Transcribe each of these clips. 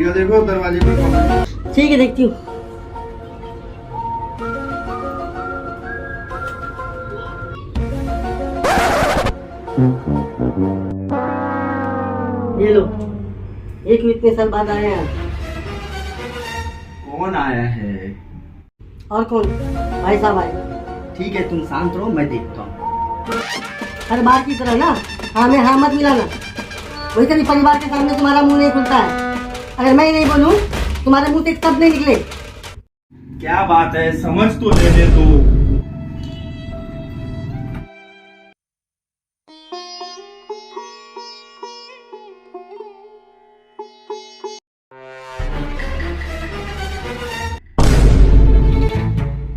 प्रिया देखो दरवाजे पे कौन है। ठीक है देखती हूँ। ये लो, एक इतने साल बाद आए हैं। कौन आया है? और कौन? भाई साहब आए। ठीक है तुम शांत रहो, मैं देखता हूँ। हर बार की तरह ना हाँ में हाँ मत मिलाना। वही कभी परिवार के सामने तुम्हारा मुंह नहीं खुलता है। अगर मैं ही नहीं बोलूं तुम्हारे मुंह से एक शब्द नहीं निकले। क्या बात है, समझ तो लेने दो।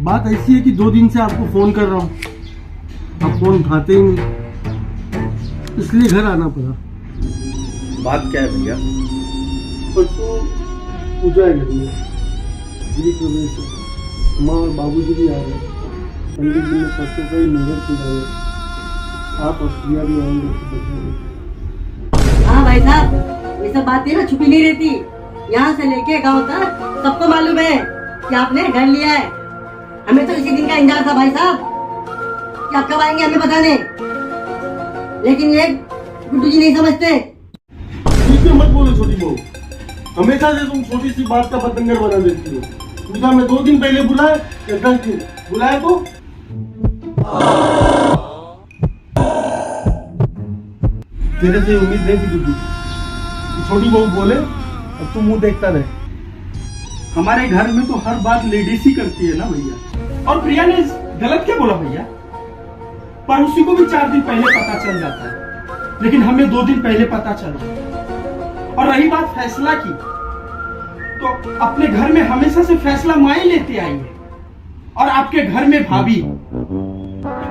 बात ऐसी है कि 2 दिन से आपको फोन कर रहा हूँ, आप फोन उठाते ही नहीं, इसलिए घर आना पड़ा। बात क्या है भैया? परसों पूजा है घर में, गिरी प्रवेश है, माँ और बाबूजी भी आ रहे हैं। पंडित जी ने परसों का ही मुहूर्त पूजा है, आप और प्रिया भी आएंगे तो। हाँ भाई साहब, ये सब बातें ना छुपी नहीं रहती। यहाँ से लेके गाँव तक सबको मालूम है कि आपने घर लिया है। हमें तो इसी दिन का इंतजार था भाई साहब कि आप कब आएंगे हमें बताने, लेकिन ये गुड्डू जी नहीं समझते। ठीक है मत बोलो छोटी बहू, हमेशा से तुम छोटी सी बात का बतंगर बना देती हो। पूजा में 2 दिन पहले बुलाया या 10 दिन बुलाया तो तेरे से उम्मीद नहीं थी गुड्डू, छोटी बहू बोले और तू मुंह देखता रहे। हमारे घर में तो हर बात लेडीज ही करती है ना भैया। और प्रिया ने गलत क्या बोला भैया? पर उसी को भी 4 दिन पहले पता चल जाता है, लेकिन हमें 2 दिन पहले पता चला। और रही बात फैसला की, तो अपने घर में हमेशा से फैसला माँ ही लेते आई है और आपके घर में भाभी।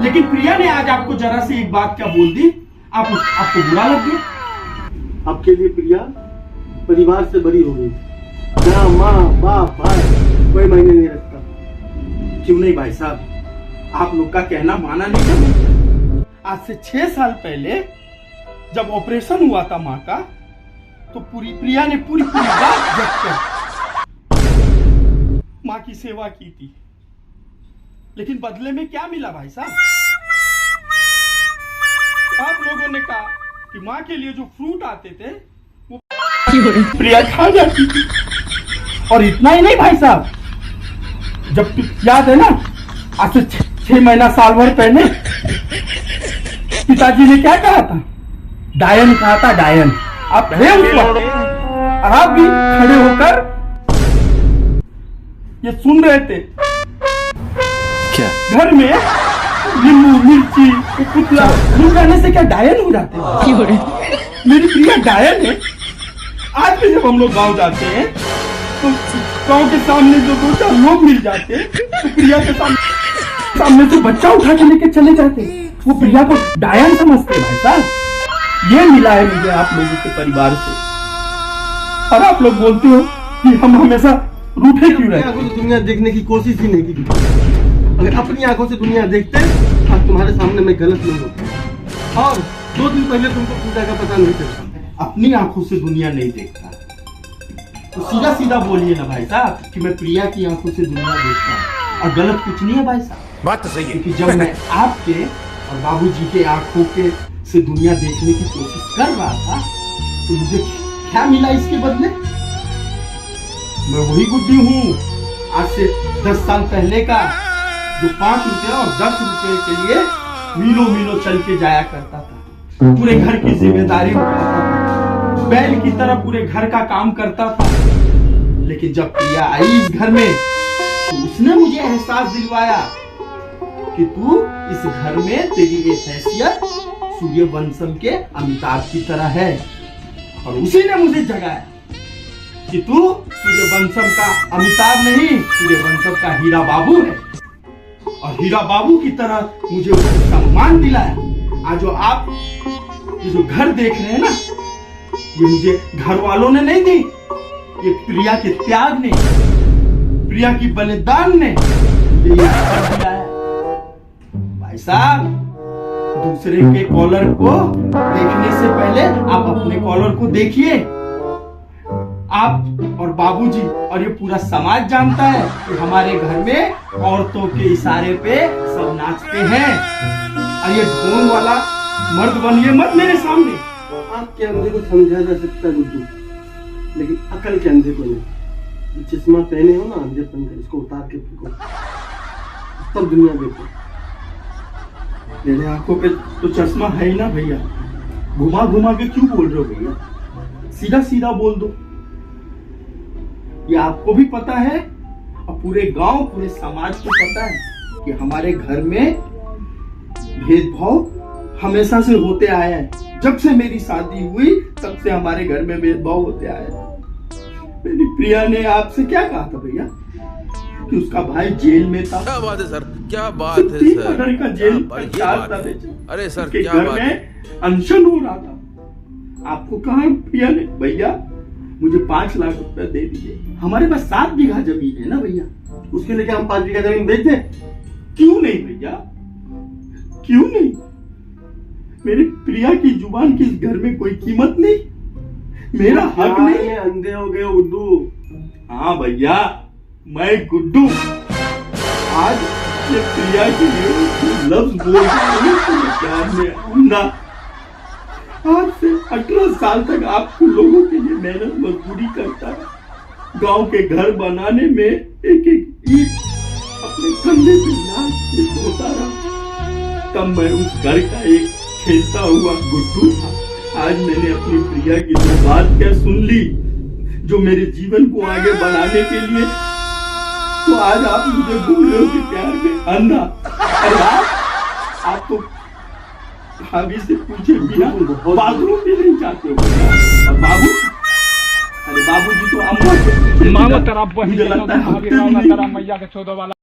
लेकिन प्रिया ने आज आपको जरा सी एक बात क्या बोल दी, आपको बुरा लग गया। आपके लिए प्रिया परिवार से बड़ी हो गई, जहाँ माँ बाप भाई कोई मायने नहीं रखता। क्यों नहीं भाई साहब, आप लोग का कहना माना नहीं था। आज से 6 साल पहले जब ऑपरेशन हुआ था माँ का, तो प्रिया ने पूरी रात जग कर माँ की सेवा की थी। लेकिन बदले में क्या मिला भाई साहब? आप लोगों ने कहा कि माँ के लिए जो फ्रूट आते थे वो प्रिया खा जाती थी। और इतना ही नहीं भाई साहब, जब याद है ना, आज से 6 महीना साल भर पहले पिताजी ने क्या कहा था? डायन कहा था, डायन। आप थे उस वक्त, आप भी खड़े होकर ये सुन रहे थे। क्या घर में नींबू मिर्ची पुतला लूट जाने से क्या डायन हो जाते हैं? मेरी प्रिया डायन है। आज भी जब हम लोग गांव जाते हैं तो गांव के सामने जो 2-4 लोग मिल जाते हैं तो प्रिया के सामने से बच्चा उठा के लेके चले जाते, वो प्रिया को डायन समझते भाई साहब। ये मिला है मुझे आप लोगों के परिवार से। और आप लोग बोलते हो कि हम हमेशा रूठे क्यों रहते? आंखों से दुनिया देखने की कोशिश ही नहीं की। अगर अपनी आंखों से दुनिया देखते आज तुम्हारे सामने मैं गलत नहीं होता। और 2 दिन पहले तुमको पूजा का पता नहीं चलता। अपनी आंखों से दुनिया नहीं देखता तो सीधा सीधा बोलिए ना भाई साहब कि मैं प्रिया की आंखों से दुनिया देखता हूँ। और गलत कुछ नहीं है भाई साहब, बात तो सही है। क्योंकि जब मैं आपके और बाबूजी के आंखों के से दुनिया देखने की कोशिश कर रहा था तो मुझे क्या मिला इसके बदले? मैं वही गुड्डी हूँ आज से 10 साल पहले का, जो 5 रुपए और 10 रुपए के लिए मीलों मीलों चल के जाया करता था, पूरे घर की जिम्मेदारी उठाता था, बैल की तरह पूरे घर का काम करता था। लेकिन जब प्रिया आई इस घर में तो उसने मुझे एहसास दिलवाया कि तू इस घर में तेरी ये हैसियत सूर्यवंशम के अमिताभ की तरह है। और उसी ने मुझे जगाया कि तू सूर्यवंशम का अमिताभ नहीं, सूर्यवंशम का हीरा बाबू है। और हीरा बाबू की तरह मुझे उसने सम्मान दिलाया। आज जो आप ये जो घर देख रहे हैं ना, ये मुझे घर वालों ने नहीं दी, ये प्रिया के त्याग ने, प्रिया की बलिदान ने मुझे ये घर दिलाया। भाई साहब, दूसरे के कॉलर को देखने से पहले आप अपने कॉलर को देखिए। आप और बाबूजी और ये पूरा समाज जानता है कि हमारे घर में औरतों के इशारे पे सब नाचते हैं। और ये ढोंग वाला मर्द बनिए मत मेरे सामने। आपके अंधे को समझा जा सकता है गुड्डू, लेकिन अकल के अंधे को नहीं। ये चश्मा पहने हो ना अंधेपन का, इसको उतार के फेंको, तब दुनिया देखो। मेरे आंखों पे तो चश्मा है ही ना भैया, घुमा घुमा के क्यों बोल रहे हो भैया? सीधा सीधा बोल दो। ये आपको भी पता है और पूरे गांव पूरे समाज को पता है कि हमारे घर में भेदभाव हमेशा से होते आया है। जब से मेरी शादी हुई तब से हमारे घर में भेदभाव होते आया है। मेरी प्रिया ने आपसे क्या कहा था भैया कि उसका भाई जेल में था? क्या बात है सर, क्या बात है 3 सर, महीने का जेल क्या ये चार बात था है। बेचा। अरे सर उसके क्या घर बात है। में अनशन हो रहा था। आपको कहा प्रिया ने भैया मुझे 5 लाख रुपए दे दीजिए। हमारे पास 7 बीघा जमीन है ना भैया, उसके लिए क्या हम 5 बीघा जमीन बेच दें? क्यों नहीं भैया, क्यों नहीं? मेरी प्रिया की जुबान की इस घर में कोई कीमत नहीं, मेरा हक नहीं है। अंधे हो गए हो गुड्डू। हाँ भैया मैं गुड्डू आज ये प्रिया के लिए लफ्ज बोल रहा हूं तो मैं प्यार में अंधा। आज से 18 साल तक आपको लोगों के लिए मेहनत मजदूरी करता है। गांव के घर बनाने में एक एक ईंट अपने कंधे पे लाद के ढोता रहा। तब मैं उस घर का एक खेलता हुआ गुड्डू था। आज मैंने अपनी प्रिया की जो बात क्या सुन ली, जो मेरे जीवन को आगे बढ़ाने के लिए, तो आज आप मुझे बोल रहे हो कि प्यार में अंधा। अरे आप तो भाभी से पूछे बिना बाथरूम भी नहीं जाते हो। और बाबू, अरे बाबूजी तो अम्मा से मामा तेरा बहन मुझे लगता है तेरा मैया के 14 वाला